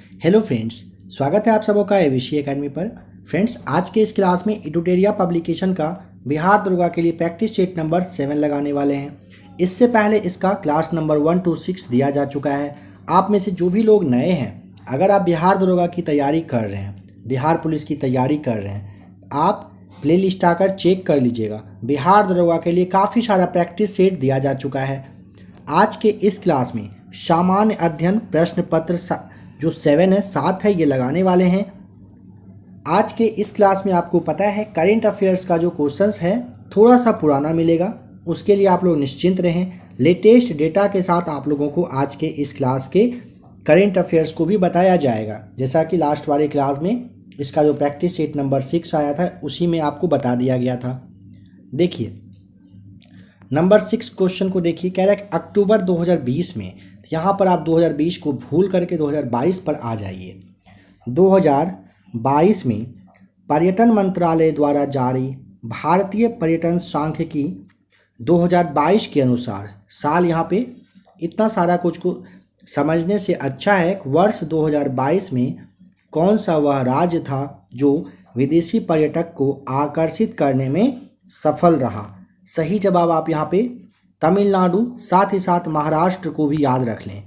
Hello friends, स्वागत है आप सबों का एबीसी एकेडमी पर। फ्रेंड्स, आज के इस क्लास में इटुटेरिया पब्लिकेशन का बिहार दरोगा के लिए प्रैक्टिस सेट नंबर 7 लगाने वाले हैं। इससे पहले इसका क्लास नंबर 1 to 6 दिया जा चुका है। आप में से जो भी लोग नए हैं, अगर आप बिहार दरोगा की तैयारी कर रहे हैं, बिहार पुलिस की तैयारी कर रहे हैं, आप प्ले लिस्ट आकर चेक कर लीजिएगा। बिहार दरोगा के लिए काफ़ी सारा प्रैक्टिस सेट दिया जा चुका है। आज के इस क्लास में सामान्य अध्ययन प्रश्न पत्र जो 7 है 7 है, ये लगाने वाले हैं। आज के इस क्लास में आपको पता है करेंट अफेयर्स का जो क्वेश्चंस है थोड़ा सा पुराना मिलेगा, उसके लिए आप लोग निश्चिंत रहें। लेटेस्ट डेटा के साथ आप लोगों को आज के इस क्लास के करेंट अफेयर्स को भी बताया जाएगा। जैसा कि लास्ट वाले क्लास में इसका जो प्रैक्टिस सेट नंबर 6 आया था उसी में आपको बता दिया गया था। देखिए नंबर 6 क्वेश्चन को देखिए, कह रहा है अक्टूबर 2020 में, यहाँ पर आप 2020 को भूल करके 2022 पर आ जाइए। 2022 में पर्यटन मंत्रालय द्वारा जारी भारतीय पर्यटन सांख्यिकी 2022 के अनुसार, साल यहाँ पे इतना सारा कुछ को समझने से अच्छा है कि वर्ष 2022 में कौन सा वह राज्य था जो विदेशी पर्यटक को आकर्षित करने में सफल रहा। सही जवाब आप यहाँ पे तमिलनाडु, साथ ही साथ महाराष्ट्र को भी याद रख लें।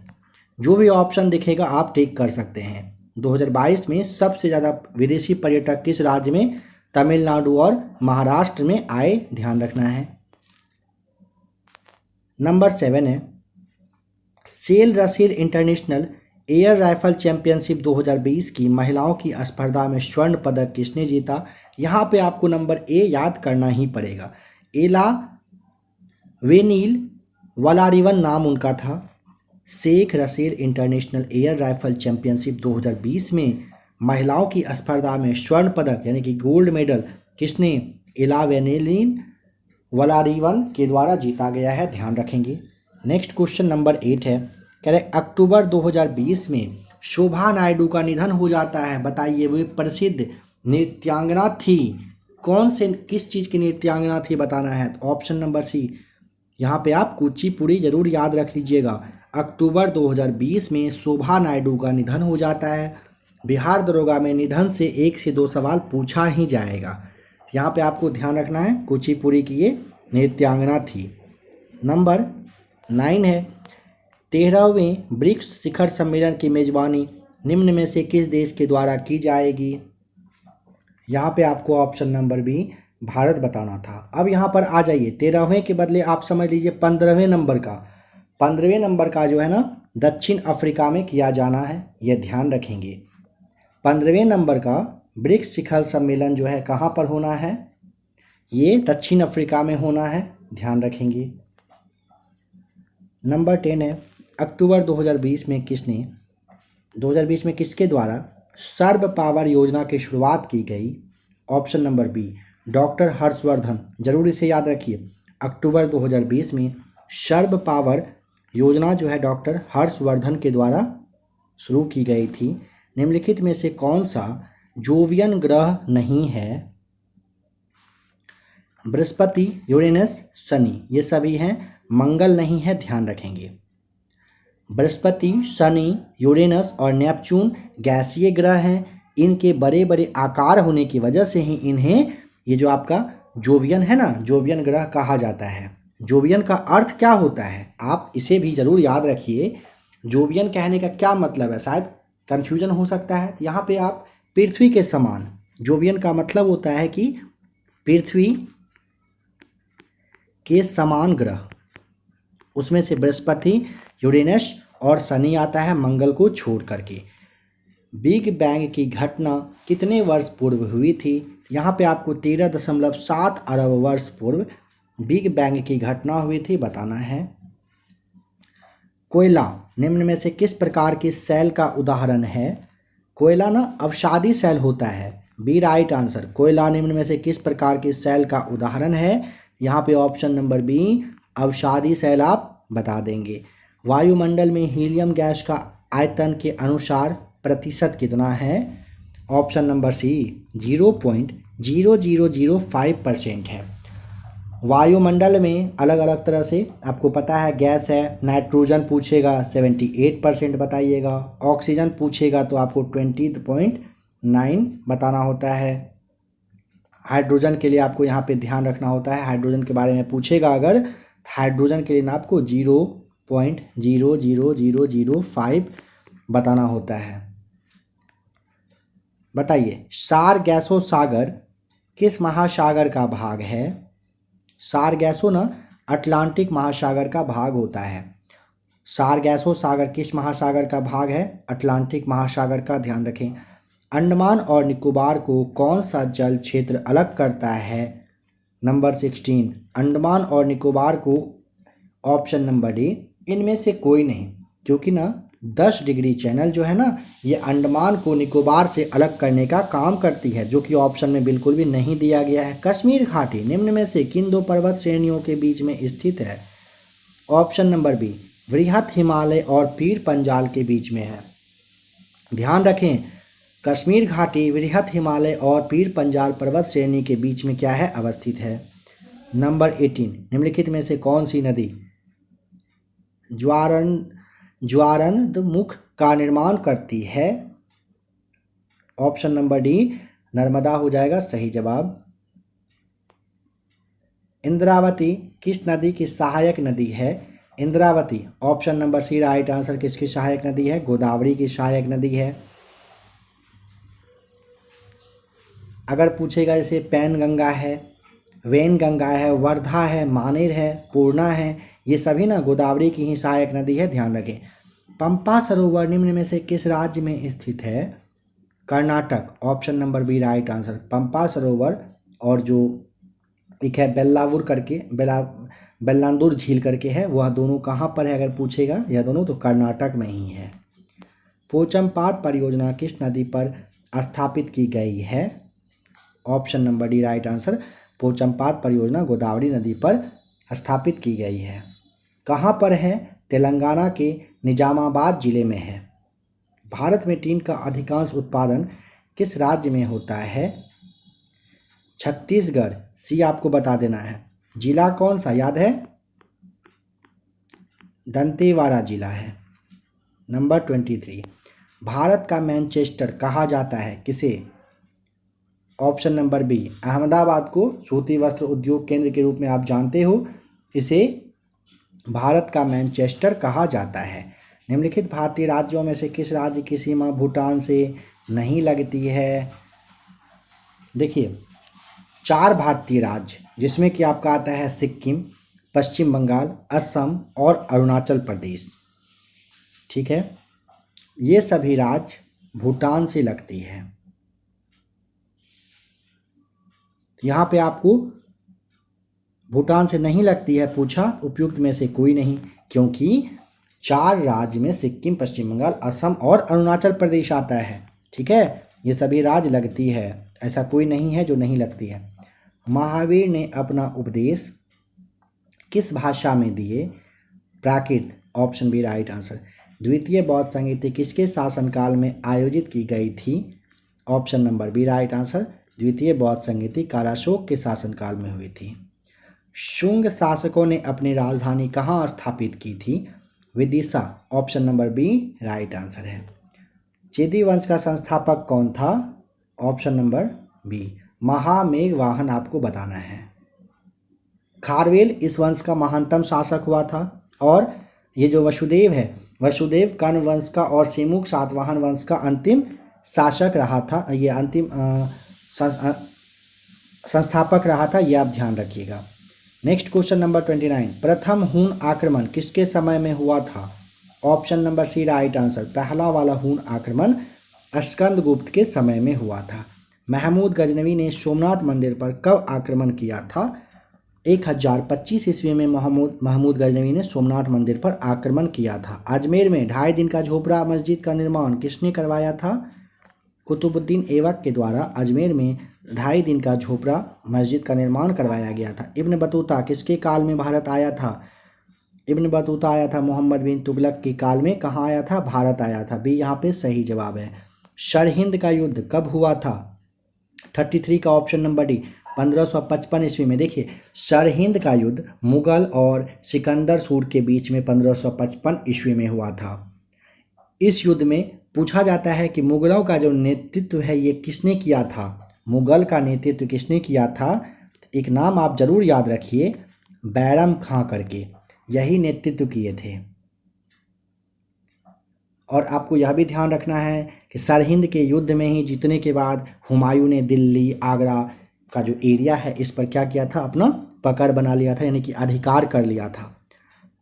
जो भी ऑप्शन दिखेगा आप टिक कर सकते हैं। 2022 में सबसे ज़्यादा विदेशी पर्यटक किस राज्य में, तमिलनाडु और महाराष्ट्र में आए, ध्यान रखना है। नंबर 7 है Sheikh Russel international air rifle championship 2020 की महिलाओं की स्पर्धा में स्वर्ण पदक किसने जीता। यहाँ पे आपको नंबर ए याद करना ही पड़ेगा। एला वेनील वलारिवन नाम उनका था। Sheikh Russel international air rifle championship 2020 में महिलाओं की स्पर्धा में स्वर्ण पदक यानी कि गोल्ड मेडल किसने, एला वेनील वलारिवन के द्वारा जीता गया है, ध्यान रखेंगे। नेक्स्ट क्वेश्चन नंबर 8 है, कह रहे अक्टूबर 2020 में शोभा नायडू का निधन हो जाता है। बताइए वो प्रसिद्ध नृत्यांगना थी, कौन से किस चीज़ की नृत्यांगना थी बताना है। तो ऑप्शन नंबर सी, यहाँ पे आप कुचिपुड़ी जरूर याद रख लीजिएगा। अक्टूबर 2020 में शोभा नायडू का निधन हो जाता है। बिहार दरोगा में निधन से 1 से 2 सवाल पूछा ही जाएगा। यहाँ पे आपको ध्यान रखना है कुचिपुड़ी की ये नृत्यांगना थी। नंबर 9 है 13वें ब्रिक्स शिखर सम्मेलन की मेजबानी निम्न में से किस देश के द्वारा की जाएगी। यहाँ पे आपको ऑप्शन नंबर बी भारत बताना था। अब यहाँ पर आ जाइए, 13वें के बदले आप समझ लीजिए 15वें नंबर का। 15वें नंबर का जो है ना दक्षिण अफ्रीका में किया जाना है, ये ध्यान रखेंगे। 15वें नंबर का ब्रिक्स शिखर सम्मेलन जो है कहाँ पर होना है, ये दक्षिण अफ्रीका में होना है, ध्यान रखेंगे। नंबर 10 है अक्टूबर 2020 में किसके द्वारा सर्व पावर योजना की शुरुआत की गई। Option number B doctor Harshvardhan, जरूर इसे याद रखिए। अक्टूबर 2020 में सर्व पावर योजना जो है डॉक्टर हर्षवर्धन के द्वारा शुरू की गई थी। निम्नलिखित में से कौन सा जोवियन ग्रह नहीं है। बृहस्पति, यूरेनस, शनि, ये सभी हैं। मंगल नहीं है, ध्यान रखेंगे। बृहस्पति, शनि, यूरेनस और नेपच्यून गैसीय ग्रह हैं। इनके बड़े बड़े आकार होने की वजह से ही इन्हें ये जो आपका जोवियन है ना, जोवियन ग्रह कहा जाता है। जोवियन का अर्थ क्या होता है आप इसे भी जरूर याद रखिए। जोवियन कहने का क्या मतलब है, शायद कंफ्यूजन हो सकता है। तो यहाँ पे आप पृथ्वी के समान, जोवियन का मतलब होता है कि पृथ्वी के समान ग्रह, उसमें से बृहस्पति, यूरेनस और शनि आता है, मंगल को छोड़ करके। बिग बैंग की घटना कितने वर्ष पूर्व हुई थी। यहाँ पे आपको 13.7 अरब वर्ष पूर्व बिग बैंग की घटना हुई थी, बताना है। कोयला निम्न में से किस प्रकार की सेल का उदाहरण है। कोयला ना अवसादी सेल होता है, बी राइट आंसर। कोयला निम्न में से किस प्रकार की सेल का उदाहरण है। यहाँ पे ऑप्शन नंबर बी अवसादी सेल आप बता देंगे। वायुमंडल में हीलियम गैस का आयतन के अनुसार प्रतिशत कितना है। ऑप्शन नंबर सी 0.0005% है। वायुमंडल में अलग अलग तरह से आपको पता है गैस है। नाइट्रोजन पूछेगा 78% बताइएगा, ऑक्सीजन पूछेगा तो आपको 20.9 बताना होता है। हाइड्रोजन के लिए आपको यहाँ पे ध्यान रखना होता है, हाइड्रोजन के बारे में पूछेगा अगर, हाइड्रोजन के लिए ना आपको 0.00005 बताना होता है। बताइए सारगैसो सागर किस महासागर का भाग है? सारगैसो ना अटलांटिक महासागर का भाग होता है। सारगैसो सागर किस महासागर का भाग है? अटलांटिक महासागर का। ध्यान रखें। अंडमान और निकोबार को कौन सा जल क्षेत्र अलग करता है? नंबर 16 अंडमान और निकोबार को। ऑप्शन नंबर डी इनमें से कोई नहीं, क्योंकि ना 10 डिग्री चैनल जो है ना ये अंडमान को निकोबार से अलग करने का काम करती है, जो कि ऑप्शन में बिल्कुल भी नहीं दिया गया है। कश्मीर घाटी निम्न में से किन दो पर्वत श्रेणियों के बीच में स्थित है? ऑप्शन नंबर बी वृहत हिमालय और पीर पंजाल के बीच में है। ध्यान रखें कश्मीर घाटी वृहत हिमालय और पीर पंजाल पर्वत श्रेणी के बीच में क्या है? अवस्थित है। नंबर 18 निम्नलिखित में से कौन सी नदी ज्वारनदमुख का निर्माण करती है? ऑप्शन नंबर डी नर्मदा हो जाएगा सही जवाब। इंद्रावती किस नदी की सहायक नदी है? Indravati option number C right answer किसकी सहायक नदी है? गोदावरी की सहायक नदी है। अगर पूछेगा जैसे पैन गंगा है, वेन गंगा है, वर्धा है, मानेर है, पूर्णा है, ये सभी ना गोदावरी की ही सहायक नदी है। ध्यान रखें। पंपा सरोवर निम्न में से किस राज्य में स्थित है? Karnataka option number B right answer. Pampa Sarovar और जो एक है बेल्लावुर करके बेल्लांदुर झील करके है, वह दोनों कहाँ पर है अगर पूछेगा? यह दोनों तो कर्नाटक में ही है। पोचमपात परियोजना किस नदी पर स्थापित की गई है? Option number D right answer. Pochampad परियोजना गोदावरी नदी पर स्थापित की गई है। कहाँ पर है? तेलंगाना के निजामाबाद जिले में है। भारत में टीन का अधिकांश उत्पादन किस राज्य में होता है? छत्तीसगढ़ सी आपको बता देना है। जिला कौन सा याद है? दंतेवाड़ा जिला है। नंबर 23 भारत का मैनचेस्टर कहा जाता है किसे? ऑप्शन नंबर बी अहमदाबाद को सूती वस्त्र उद्योग केंद्र के रूप में आप जानते हो, इसे भारत का मैनचेस्टर कहा जाता है। निम्नलिखित भारतीय राज्यों में से किस राज्य की सीमा भूटान से नहीं लगती है? देखिए 4 भारतीय राज्य जिसमें कि आपका आता है सिक्किम, पश्चिम बंगाल, असम और अरुणाचल प्रदेश। ठीक है, ये सभी राज्य भूटान से लगती है। यहाँ पे आपको भूटान से नहीं लगती है पूछा, उपयुक्त में से कोई नहीं, क्योंकि 4 राज्य में सिक्किम, पश्चिम बंगाल, असम और अरुणाचल प्रदेश आता है। ठीक है, ये सभी राज्य लगती है, ऐसा कोई नहीं है जो नहीं लगती है। महावीर ने अपना उपदेश किस भाषा में दिए? प्राकृत ऑप्शन बी राइट आंसर। द्वितीय बौद्ध संहिता किसके शासनकाल में आयोजित की गई थी? Option number B right answer. द्वितीय बौद्ध संहिता कालाशोक के शासनकाल में हुई थी। शुंग शासकों ने अपनी राजधानी कहाँ स्थापित की थी? Vidisha option number B right answer है। चेदी वंश का संस्थापक कौन था? ऑप्शन नंबर बी महामेघवाहन आपको बताना है। खारवेल इस वंश का महानतम शासक हुआ था। और ये जो वसुदेव है, वसुदेव कर्ण वंश का और सिमुक सातवाहन वंश का अंतिम शासक रहा था, ये अंतिम संस्थापक रहा था, ये आप ध्यान रखिएगा। नेक्स्ट क्वेश्चन नंबर 29 प्रथम हून आक्रमण किसके समय में हुआ था? Option number C right answer. पहला वाला हून आक्रमण स्कंदगुप्त के समय में हुआ था। महमूद गजनवी ने सोमनाथ मंदिर पर कब आक्रमण किया था? 1025 ईस्वी में महमूद गजनवी ने सोमनाथ मंदिर पर आक्रमण किया था। अजमेर में 2.5 दिन का झोपड़ा मस्जिद का निर्माण किसने करवाया था? कुतुबुद्दीन ऐबक के द्वारा अजमेर में 2.5 दिन का झोपड़ा मस्जिद का निर्माण करवाया गया था। इब्न बतूता किसके काल में भारत आया था? इब्न बतूता आया था मोहम्मद बिन तुगलक के काल में। कहाँ आया था? भारत आया था। बी यहाँ पे सही जवाब है। सरहिंद का युद्ध कब हुआ था? 33 का ऑप्शन नंबर डी 1555 ईस्वी में। देखिए, सरहिंद का युद्ध मुगल और सिकंदर सूर के बीच में 1555 ईस्वी में हुआ था। इस युद्ध में पूछा जाता है कि मुगलों का जो नेतृत्व है ये किसने किया था, मुगल का नेतृत्व किसने किया था। एक नाम आप जरूर याद रखिए, बैरम खां करके, यही नेतृत्व किए थे। और आपको यह भी ध्यान रखना है कि सरहिंद के युद्ध में ही जीतने के बाद हुमायूं ने दिल्ली आगरा का जो एरिया है इस पर क्या किया था, अपना पकड़ बना लिया था, यानी कि अधिकार कर लिया था।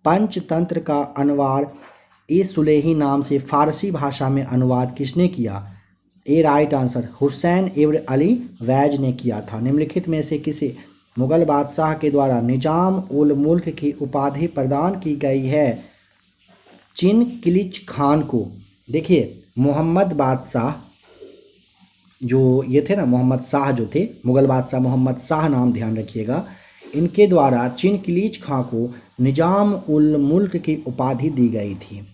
पंचतंत्र का अनुवाद ए सुलेही नाम से फारसी भाषा में अनुवाद किसने किया। ए राइट आंसर हुसैन इब्न अली वैज ने किया था। निम्नलिखित में से किसे मुगल बादशाह के द्वारा निजाम उल मुल्क की उपाधि प्रदान की गई है। चिन किलिच खान को। देखिए, मोहम्मद बादशाह जो ये थे ना, मोहम्मद शाह जो थे, मुगल बादशाह मोहम्मद शाह नाम ध्यान रखिएगा, इनके द्वारा चिन किलिच खां को निजाम उल मुल्क की उपाधि दी गई थी।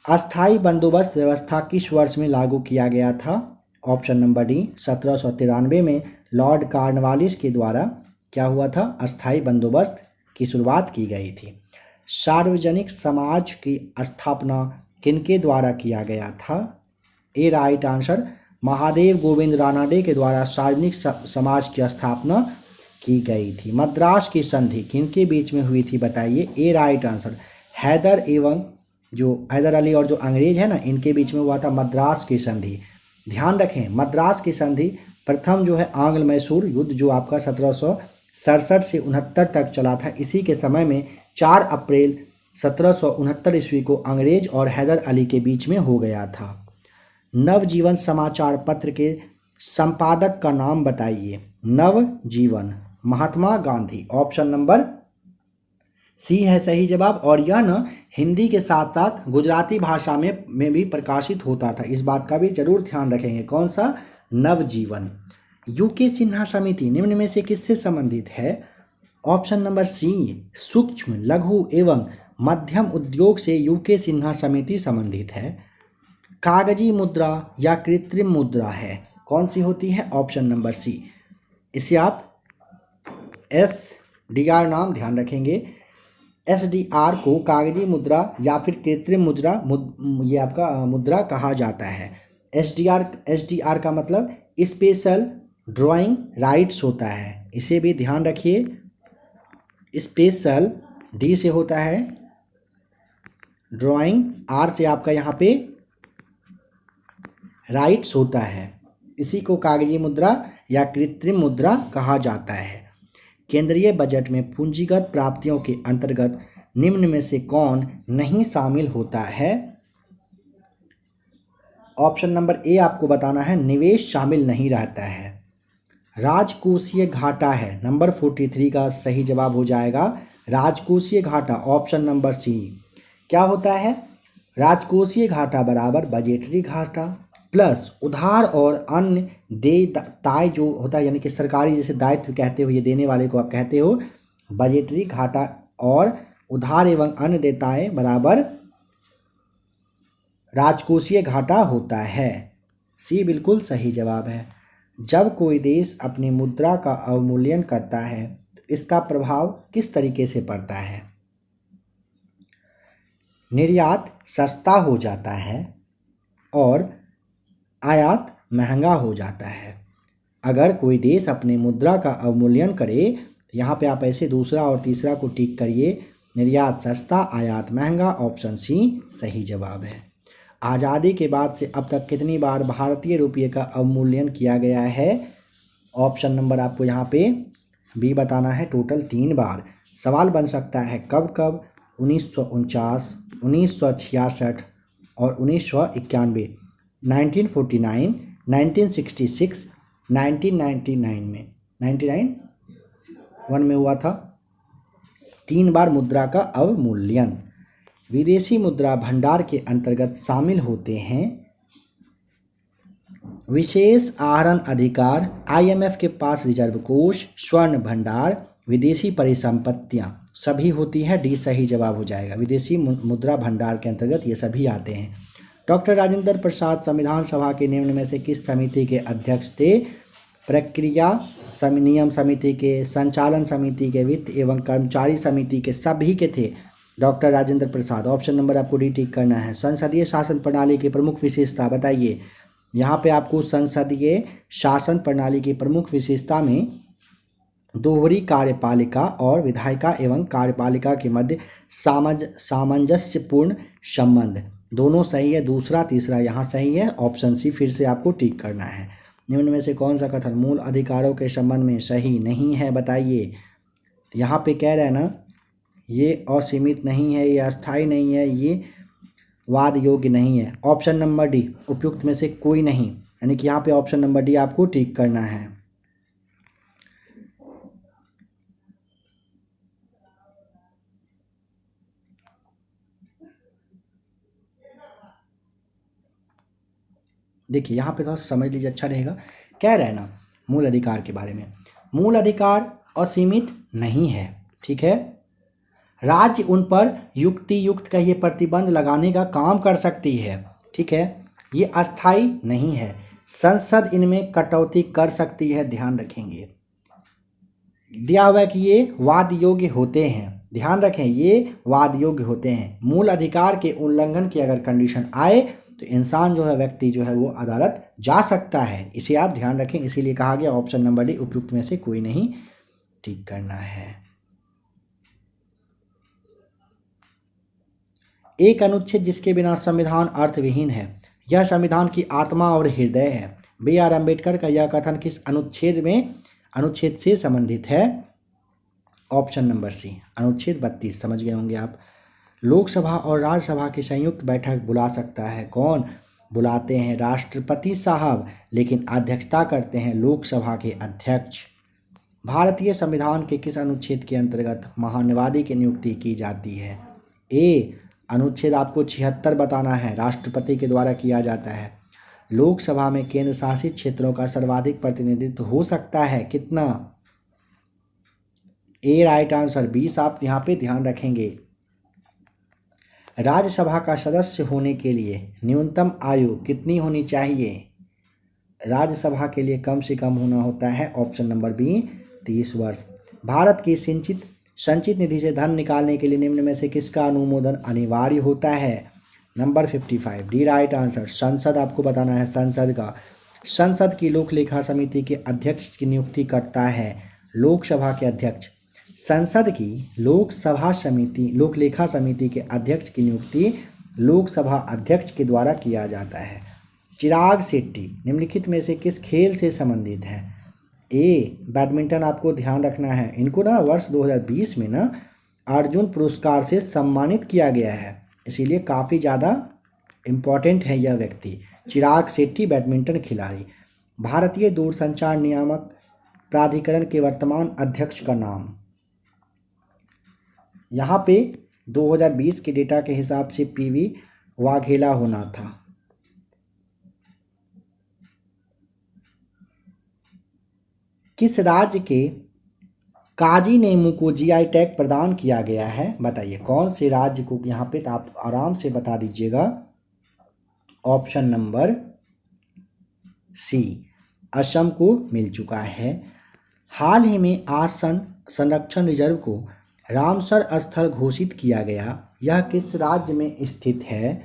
अस्थाई बंदोबस्त व्यवस्था किस वर्ष में लागू किया गया था। ऑप्शन नंबर डी 1793 में लॉर्ड कॉर्नवालिस के द्वारा क्या हुआ था, अस्थाई बंदोबस्त की शुरुआत की गई थी। सार्वजनिक समाज की स्थापना किनके द्वारा किया गया था। ए राइट आंसर महादेव गोविंद रानाडे के द्वारा सार्वजनिक समाज की स्थापना की गई थी। मद्रास की संधि किनके बीच में हुई थी बताइए। ए राइट आंसर हैदर अली और जो अंग्रेज है ना, इनके बीच में हुआ था मद्रास की संधि। ध्यान रखें, मद्रास की संधि प्रथम जो है आंग्ल मैसूर युद्ध जो आपका 1767 से 69 तक चला था, इसी के समय में 4 अप्रैल 1769 ईस्वी को अंग्रेज और हैदर अली के बीच में हो गया था। नवजीवन समाचार पत्र के संपादक का नाम बताइए। नवजीवन महात्मा गांधी। ऑप्शन नंबर सी है सही जवाब। और यह न हिंदी के साथ साथ गुजराती भाषा में भी प्रकाशित होता था, इस बात का भी जरूर ध्यान रखेंगे। कौन सा, नवजीवन। यूके सिन्हा समिति निम्न में से किससे संबंधित है। ऑप्शन नंबर सी सूक्ष्म लघु एवं मध्यम उद्योग से यूके सिन्हा समिति संबंधित है। कागजी मुद्रा या कृत्रिम मुद्रा है, कौन सी होती है। Option number C. इसे आप SDR नाम ध्यान रखेंगे। SDR को कागजी मुद्रा या फिर कृत्रिम मुद्रा ये आपका मुद्रा कहा जाता है। SDR का मतलब स्पेशल ड्राइंग राइट्स होता है, इसे भी ध्यान रखिए। स्पेशल D से होता है ड्राइंग, R से आपका यहाँ पे राइट्स होता है, इसी को कागजी मुद्रा या कृत्रिम मुद्रा कहा जाता है। केंद्रीय बजट में पूंजीगत प्राप्तियों के अंतर्गत निम्न में से कौन नहीं शामिल होता है। ऑप्शन नंबर ए आपको बताना है, निवेश शामिल नहीं रहता है। राजकोषीय घाटा है, नंबर 43 का सही जवाब हो जाएगा राजकोषीय घाटा। Option number C. क्या होता है, राजकोषीय घाटा बराबर बजटरी घाटा प्लस उधार और अन्य देयताएं जो होता है, यानी कि सरकारी जैसे दायित्व कहते हो, ये देने वाले को आप कहते हो बजटरी घाटा, और उधार एवं अन्य देयताएं बराबर राजकोषीय घाटा होता है। सी बिल्कुल सही जवाब है। जब कोई देश अपनी मुद्रा का अवमूल्यन करता है तो इसका प्रभाव किस तरीके से पड़ता है। निर्यात सस्ता हो जाता है और आयात महंगा हो जाता है। अगर कोई देश अपनी मुद्रा का अवमूल्यन करे, यहाँ पे आप ऐसे दूसरा और तीसरा को टिक करिए, निर्यात सस्ता आयात महंगा। ऑप्शन सी सही जवाब है। आज़ादी के बाद से अब तक कितनी बार भारतीय रुपये का अवमूल्यन किया गया है। ऑप्शन नंबर आपको यहाँ पे बी बताना है, टोटल 3 बार। सवाल बन सकता है कब कब, 1949, 1966 और 1991, 1949, 1966, 1999 में, 1991 में हुआ था 3 बार मुद्रा का अवमूल्यन। विदेशी मुद्रा भंडार के अंतर्गत शामिल होते हैं विशेष आहरण अधिकार, IMF के पास रिजर्व कोष, स्वर्ण भंडार, विदेशी परिसंपत्तियां सभी होती है। डी सही जवाब हो जाएगा। विदेशी मुद्रा भंडार के अंतर्गत ये सभी आते हैं। डॉक्टर राजेंद्र प्रसाद संविधान सभा के निम्न में से किस समिति के अध्यक्ष थे। प्रक्रिया नियम समिति के, संचालन समिति के, वित्त एवं कर्मचारी समिति के, सभी के थे doctor Rajendra Prasad. Option number आपको डी टिक करना है। संसदीय शासन प्रणाली की प्रमुख विशेषता बताइए। यहाँ पे आपको संसदीय शासन प्रणाली की प्रमुख विशेषता में दोहरी कार्यपालिका और विधायिका एवं कार्यपालिका के मध्य सामंजस्यपूर्ण संबंध, दोनों सही है। दूसरा तीसरा यहाँ सही है। ऑप्शन सी फिर से आपको टिक करना है। निम्न में से कौन सा कथन मूल अधिकारों के संबंध में सही नहीं है बताइए। यहाँ पे कह रहे हैं ना, ये असीमित नहीं है, ये अस्थायी नहीं है, ये वाद योग्य नहीं है। ऑप्शन नंबर डी उपयुक्त में से कोई नहीं, यानी कि यहाँ पे ऑप्शन नंबर डी आपको टिक करना है। देखिए यहाँ पे थोड़ा समझ लीजिए, अच्छा रहेगा। कह रहे हैं ना मूल अधिकार के बारे में, मूल अधिकार असीमित नहीं है, ठीक है। राज्य उन पर युक्ति युक्त कहिए प्रतिबंध लगाने का काम कर सकती है, ठीक है। ये अस्थाई नहीं है। संसद इनमें कटौती कर सकती है, ध्यान रखेंगे। दिया हुआ है कि ये वाद योग्य होते हैं, ध्यान रखें, ये वाद योग्य होते हैं। मूल अधिकार के उल्लंघन की अगर कंडीशन आए तो इंसान जो है, व्यक्ति जो है, वो अदालत जा सकता है। इसे आप ध्यान रखें, इसीलिए कहा गया ऑप्शन नंबर डी उपयुक्त में से कोई नहीं ठीक करना है। एक अनुच्छेद जिसके बिना संविधान अर्थविहीन है, यह संविधान की आत्मा और हृदय है। बी आर अम्बेडकर का यह कथन किस अनुच्छेद से संबंधित है? ऑप्शन नंबर सी अनुच्छेद 32। समझ गए होंगे आप। लोकसभा और राज्यसभा की संयुक्त बैठक बुला सकता है कौन? बुलाते हैं राष्ट्रपति साहब, लेकिन अध्यक्षता करते हैं लोकसभा के अध्यक्ष। भारतीय संविधान के किस अनुच्छेद के अंतर्गत महान्यायवादी की नियुक्ति की जाती है? ए अनुच्छेद आपको 76 बताना है, राष्ट्रपति के द्वारा किया जाता है। लोकसभा में केंद्र शासित क्षेत्रों का सर्वाधिक प्रतिनिधित्व हो सकता है, कितना? ए राइट आंसर। 20 आप यहाँ पे ध्यान रखेंगे। राज्यसभा का सदस्य होने के लिए न्यूनतम आयु कितनी होनी चाहिए? राज्यसभा के लिए कम से कम होना होता है, ऑप्शन नंबर बी 30 वर्ष। भारत की संचित निधि से धन निकालने के लिए निम्न में से किसका अनुमोदन अनिवार्य होता है? Number 55 D right answer. संसद आपको बताना है, संसद का। संसद की लोक लेखा समिति के अध्यक्ष की नियुक्ति करता है लोकसभा के अध्यक्ष। संसद की लोक लेखा समिति के अध्यक्ष की नियुक्ति लोकसभा अध्यक्ष के द्वारा किया जाता है। चिराग शेट्टी निम्नलिखित में से किस खेल से संबंधित है? ए बैडमिंटन आपको ध्यान रखना है। इनको ना वर्ष 2020 में ना अर्जुन पुरस्कार से सम्मानित किया गया है, इसीलिए काफ़ी ज़्यादा इम्पॉर्टेंट है यह व्यक्ति। चिराग शेट्टी बैडमिंटन खिलाड़ी। भारतीय दूरसंचार नियामक प्राधिकरण के वर्तमान अध्यक्ष का नाम? यहाँ पे 2020 के डेटा के हिसाब से पीवी वाघेला होना था। किस राज्य के काजी नेमू को जीआई टैग प्रदान किया गया है? बताइए कौन से राज्य को? यहाँ पे तो आप आराम से बता दीजिएगा। ऑप्शन नंबर सी असम को मिल चुका है। हाल ही में आसन संरक्षण रिजर्व को रामसर स्थल घोषित किया गया, यह किस राज्य में स्थित है?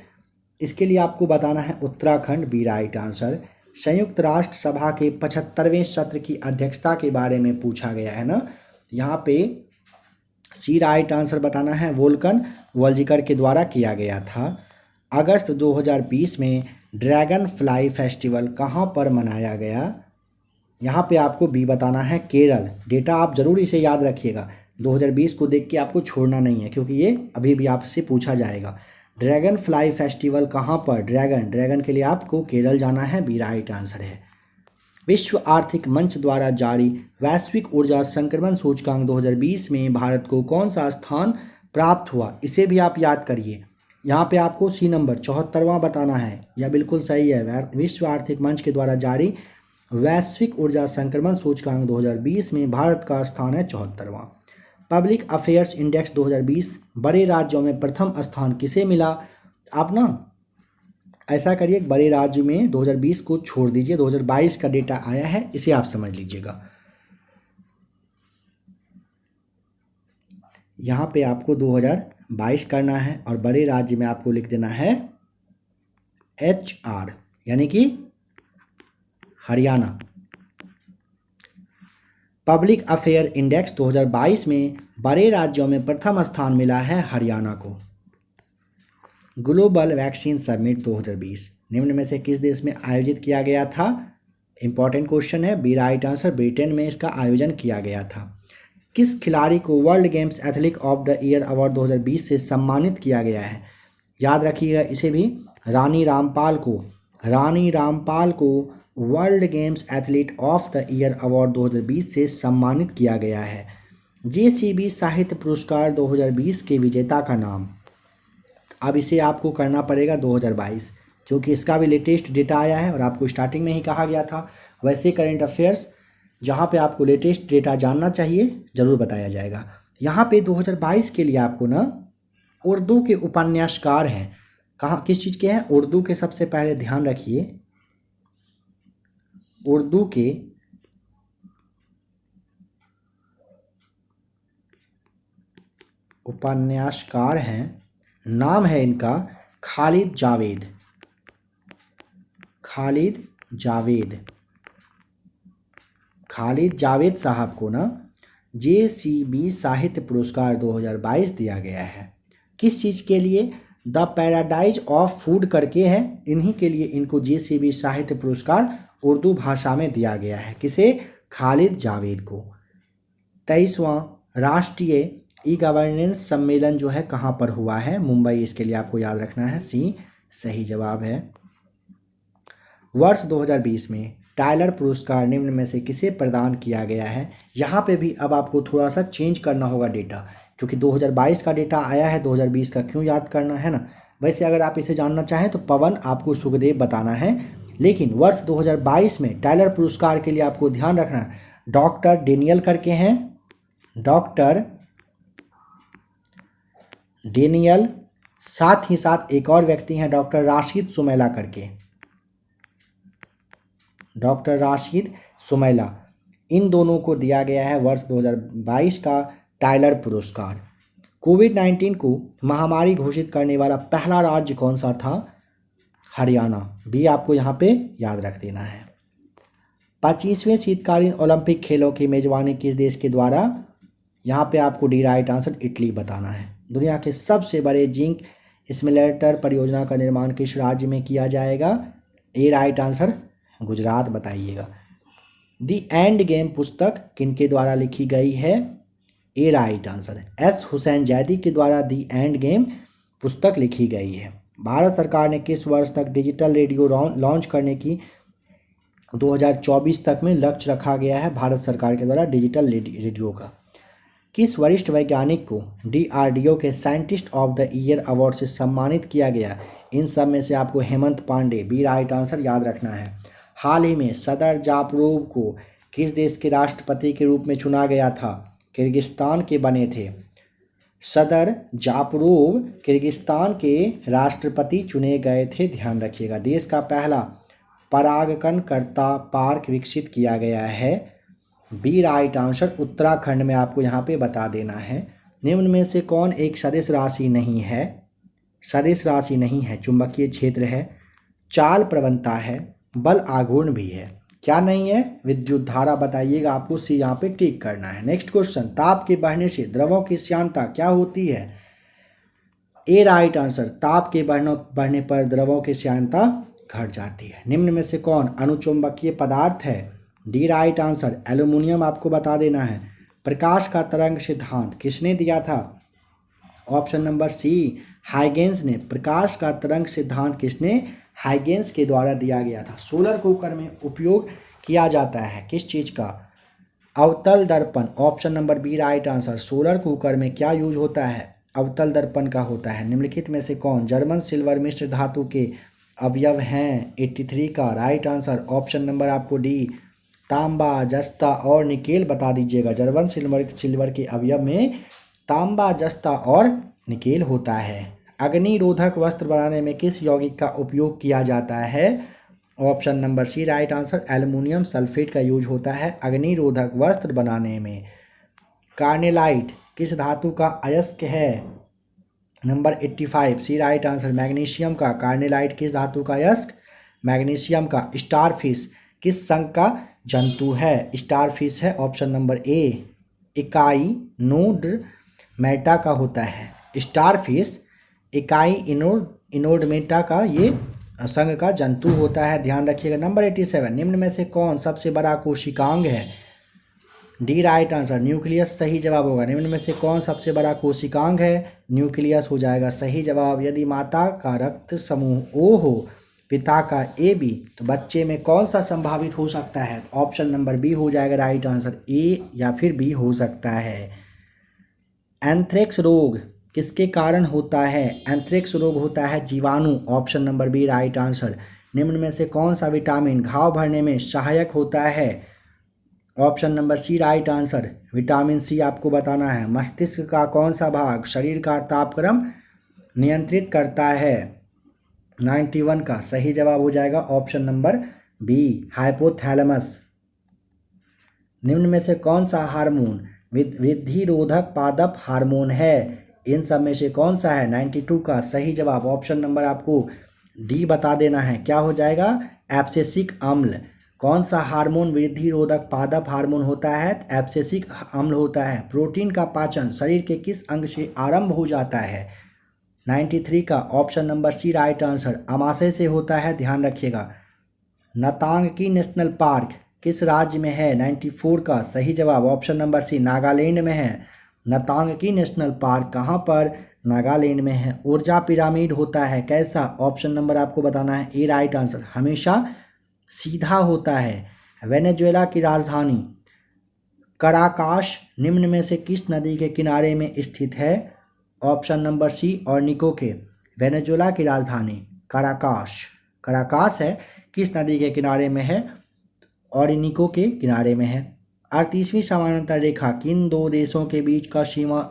इसके लिए आपको बताना है उत्तराखंड, बी राइट आंसर। संयुक्त राष्ट्र सभा के 75वें सत्र की अध्यक्षता के बारे में पूछा गया है ना, यहाँ पे सी राइट आंसर बताना है, वोल्कन वॉल्जिकर के द्वारा किया गया था। अगस्त 2020 में ड्रैगन फ्लाई फेस्टिवल कहाँ पर मनाया गया? यहाँ पे आपको बी बताना है, केरल। डेटा आप जरूर इसे याद रखिएगा, 2020 को देख के आपको छोड़ना नहीं है, क्योंकि ये अभी भी आपसे पूछा जाएगा। ड्रैगन फ्लाई फेस्टिवल कहाँ पर? ड्रैगन के लिए आपको केरल जाना है, बी राइट आंसर है। विश्व आर्थिक मंच द्वारा जारी वैश्विक ऊर्जा संक्रमण सूचकांक 2020 में भारत को कौन सा स्थान प्राप्त हुआ? इसे भी आप याद करिए। यहाँ पे आपको सी नंबर 74वां बताना है, यह बिल्कुल सही है। विश्व आर्थिक मंच के द्वारा जारी वैश्विक ऊर्जा संक्रमण सूचकांक 2020 में भारत का स्थान है 74वां। पब्लिक अफेयर्स इंडेक्स 2020 बड़े राज्यों में प्रथम स्थान किसे मिला? आप ना ऐसा करिए, बड़े राज्य में 2020 को छोड़ दीजिए, 2022 का डेटा आया है, इसे आप समझ लीजिएगा। यहाँ पे आपको 2022 करना है और बड़े राज्य में आपको लिख देना है HR, यानी कि हरियाणा। पब्लिक अफेयर इंडेक्स 2022 में बड़े राज्यों में प्रथम स्थान मिला है हरियाणा को। ग्लोबल वैक्सीन समिट 2020 निम्न में से किस देश में आयोजित किया गया था? इंपॉर्टेंट क्वेश्चन है, बी राइट आंसर, ब्रिटेन में इसका आयोजन किया गया था। किस खिलाड़ी को world games athlete of the year award 2020 से सम्मानित किया गया है? याद रखिएगा इसे भी, रानी रामपाल को world games athlete of the year award 2020 से सम्मानित किया गया है। JCB साहित्य पुरस्कार 2020 के विजेता का नाम। अब इसे आपको करना पड़ेगा 2022, क्योंकि इसका भी लेटेस्ट डेटा आया है और आपको स्टार्टिंग में ही कहा गया था। वैसे करंट अफेयर्स जहाँ पे आपको लेटेस्ट डेटा जानना चाहिए ज़रूर बताया जाएगा। यहाँ पे 2022 के लिए आपको ना उर्दू के उपन्यासकार हैं, कहाँ किस चीज़ के हैं? उर्दू के। सबसे पहले ध्यान रखिए, उर्दू के उपन्यासकार हैं, नाम है इनका खालिद जावेद साहब को ना JCB साहित्य पुरस्कार 2022 दिया गया है। किस चीज़ के लिए? द पैराडाइज ऑफ फूड करके है, इन्हीं के लिए इनको JCB साहित्य पुरस्कार उर्दू भाषा में दिया गया है। किसे? खालिद जावेद को। 23वां राष्ट्रीय ई-गवर्नेंस सम्मेलन जो है कहाँ पर हुआ है? मुंबई। इसके लिए आपको याद रखना है, C सही जवाब है। वर्ष 2020 में टाइलर पुरस्कार निम्न में से किसे प्रदान किया गया है? यहाँ पे भी अब आपको थोड़ा सा चेंज करना होगा डेटा, क्योंकि 2022 का डेटा आया है, 2020 का क्यों याद करना है ना। वैसे अगर आप इसे जानना चाहें तो पवन आपको सुखदेव बताना है, लेकिन वर्ष 2022 में टाइलर पुरस्कार के लिए आपको ध्यान रखना है, डॉक्टर डेनियल करके हैं, डॉक्टर डेनियल, साथ ही साथ एक और व्यक्ति हैं डॉक्टर राशिद सुमेला करके, डॉक्टर राशिद सुमेला। इन दोनों को दिया गया है वर्ष 2022 का टाइलर पुरस्कार। कोविड-19 को महामारी घोषित करने वाला पहला राज्य कौन सा था? हरियाणा। भी आपको यहाँ पे याद रख देना है। 25वें शीतकालीन ओलंपिक खेलों की मेजबानी किस देश के द्वारा? यहाँ पे आपको डी राइट आंसर इटली बताना है। दुनिया के सबसे बड़े जिंक स्मेल्टर परियोजना का निर्माण किस राज्य में किया जाएगा? ए राइट आंसर गुजरात बताइएगा। दी एंड गेम पुस्तक किनके द्वारा लिखी गई है? A right answer S Hussain Zaidi के द्वारा दी एंड गेम पुस्तक लिखी गई है। भारत सरकार ने किस वर्ष तक डिजिटल रेडियो लॉन्च करने की 2024 तक में लक्ष्य रखा गया है भारत सरकार के द्वारा डिजिटल रेडियो का? किस वरिष्ठ वैज्ञानिक को DRDO के scientist of the year award से सम्मानित किया गया? इन सब में से आपको Hemant Pandey, B right answer याद रखना है। हाल ही में सदर जापरोव को किस देश के राष्ट्रपति के रूप में चुना गया था? किर्गिस्तान के बने थे। सदर जापरोव किर्गिस्तान के राष्ट्रपति चुने गए थे, ध्यान रखिएगा। देश का पहला परागकणकर्ता पार्क विकसित किया गया है। बी राइट आंसर उत्तराखंड में आपको यहाँ पे बता देना है। निम्न में से कौन एक सदिश राशि नहीं है? सदिश राशि नहीं है, चुंबकीय क्षेत्र है, चाल प्रवणता है, बल आघूर्ण भी है। क्या नहीं है? विद्युत धारा बताइएगा, आपको सी यहाँ पे टिक करना है। नेक्स्ट क्वेश्चन, ताप के बढ़ने से द्रवों की श्यानता क्या होती है? ए राइट आंसर ताप के बढ़ने पर द्रवों की श्यानता घट जाती है। निम्न में से कौन अनुचुंबकीय पदार्थ है? डी राइट आंसर एल्यूमिनियम आपको बता देना है। प्रकाश का तरंग सिद्धांत किसने दिया था? ऑप्शन नंबर सी हाइगेंस ने। प्रकाश का तरंग सिद्धांत किसने? हाइगेंस के द्वारा दिया गया था। सोलर कुकर में उपयोग किया जाता है किस चीज़ का? अवतल दर्पण। Option number B right answer. Solar cooker में क्या यूज होता है? अवतल दर्पण का होता है। निम्नलिखित में से कौन जर्मन सिल्वर मिश्र धातु के अवयव हैं? 83 का राइट आंसर ऑप्शन नंबर आपको डी तांबा, जस्ता और निकेल बता दीजिएगा। जर्मन सिल्वर के अवयव में तांबा, जस्ता और निकेल होता है। अग्निरोधक वस्त्र बनाने में किस यौगिक का उपयोग किया जाता है? Option number C right answer, aluminium sulphate का यूज होता है अग्निरोधक वस्त्र बनाने में। कार्नेलाइट किस धातु का अयस्क है? नंबर 85 सी राइट आंसर, मैग्नीशियम का। कार्नेलाइट किस धातु का अयस्क? मैग्नीशियम का। स्टारफिश किस संघ का जंतु है? स्टारफिश है ऑप्शन नंबर ए, इकाई नोड मेटा का होता है। स्टारफिश इकाई इनोडमेटा का ये संघ का जंतु होता है, ध्यान रखिएगा। नंबर 87 निम्न में से कौन सबसे बड़ा कोशिकांग है? डी राइट आंसर, न्यूक्लियस सही जवाब होगा। निम्न में से कौन सबसे बड़ा कोशिकांग है? न्यूक्लियस हो जाएगा सही जवाब। यदि माता का रक्त समूह ओ हो, पिता का ए बी, तो बच्चे में कौन सा संभावित हो सकता है? ऑप्शन नंबर बी हो जाएगा राइट आंसर, ए या फिर बी हो सकता है। एंथ्रेक्स रोग किसके कारण होता है? एंथ्रेक्स रोग होता है जीवाणु, option number B right answer. निम्न में से कौन सा विटामिन घाव भरने में सहायक होता है? Option number C right answer, vitamin C आपको बताना है। मस्तिष्क का कौन सा भाग शरीर का तापक्रम नियंत्रित करता है? 91 का सही जवाब हो जाएगा ऑप्शन नंबर बी, हाइपोथैलेमस। निम्न में से कौन सा हार्मोन वृद्धि रोधक पादप हार्मोन है? इन सब में से कौन सा है? 92 का सही जवाब ऑप्शन नंबर आपको डी बता देना है, क्या हो जाएगा? एब्सिसिक अम्ल। कौन सा हार्मोन वृद्धि रोधक पादप हार्मोन होता है? एब्सिसिक अम्ल होता है। प्रोटीन का पाचन शरीर के किस अंग से आरंभ हो जाता है? 93 का option number C right answer, अमाशय से होता है, ध्यान रखिएगा। नतांगकी नेशनल पार्क किस राज्य में है? 94 का सही जवाब ऑप्शन नंबर सी, नागालैंड में है। नतांगकी नेशनल पार्क कहाँ पर? नागालैंड में है। ऊर्जा पिरामिड होता है कैसा? ऑप्शन नंबर आपको बताना है, ए राइट आंसर, हमेशा सीधा होता है। वेनेजुएला की राजधानी कराकाश निम्न में से किस नदी के किनारे में स्थित है? ऑप्शन नंबर सी, ऑर्निको के। वेनेजुएला की राजधानी कराकाश है, किस नदी के किनारे में है? ऑर्निको के किनारे में है। 38वीं समानांतर रेखा किन दो देशों के बीच का सीमा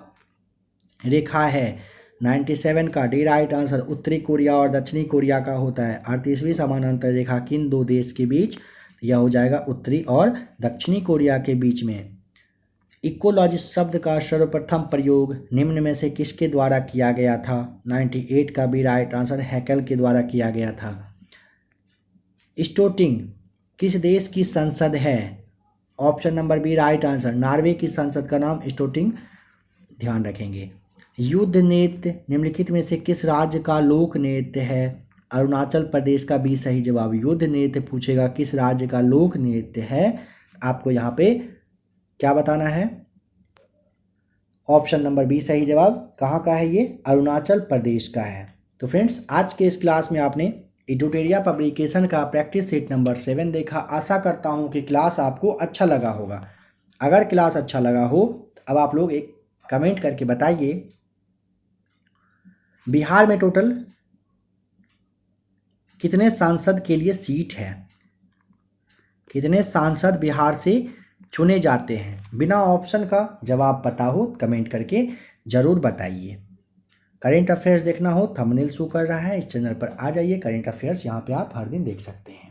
रेखा है? 97 का डी राइट आंसर, उत्तरी कोरिया और दक्षिणी कोरिया का होता है। 38वीं समानांतर रेखा किन दो देश के बीच? यह हो जाएगा उत्तरी और दक्षिणी कोरिया के बीच में। इकोलॉजिस्ट शब्द का सर्वप्रथम प्रयोग निम्न में से किसके द्वारा किया गया था? 98 का बी राइट आंसर, हैकेल के द्वारा किया गया था। स्टोटिंग किस देश की संसद है? Option number B right answer, Norway की संसद का नाम स्टोटिंग, ध्यान रखेंगे। युद्ध नृत्य निम्नलिखित में से किस राज्य का लोक नृत्य है? अरुणाचल प्रदेश का बी सही जवाब। युद्ध नृत्य पूछेगा किस राज्य का लोक नृत्य है, आपको यहाँ पे क्या बताना है? ऑप्शन नंबर बी सही जवाब। कहाँ का है ये? अरुणाचल प्रदेश का है। तो फ्रेंड्स, आज के इस क्लास में आपने एडुटेरिया पब्लिकेशन का प्रैक्टिस सेट नंबर 7 देखा। आशा करता हूँ कि क्लास आपको अच्छा लगा होगा। अगर क्लास अच्छा लगा हो, अब आप लोग एक कमेंट करके बताइए, बिहार में टोटल कितने सांसद के लिए सीट है? कितने सांसद बिहार से चुने जाते हैं? बिना ऑप्शन का जवाब पता हो कमेंट करके ज़रूर बताइए। करेंट अफेयर्स देखना हो, थंबनेल शो कर रहा है, इस चैनल पर आ जाइए। करेंट अफेयर्स यहाँ पे आप हर दिन देख सकते हैं।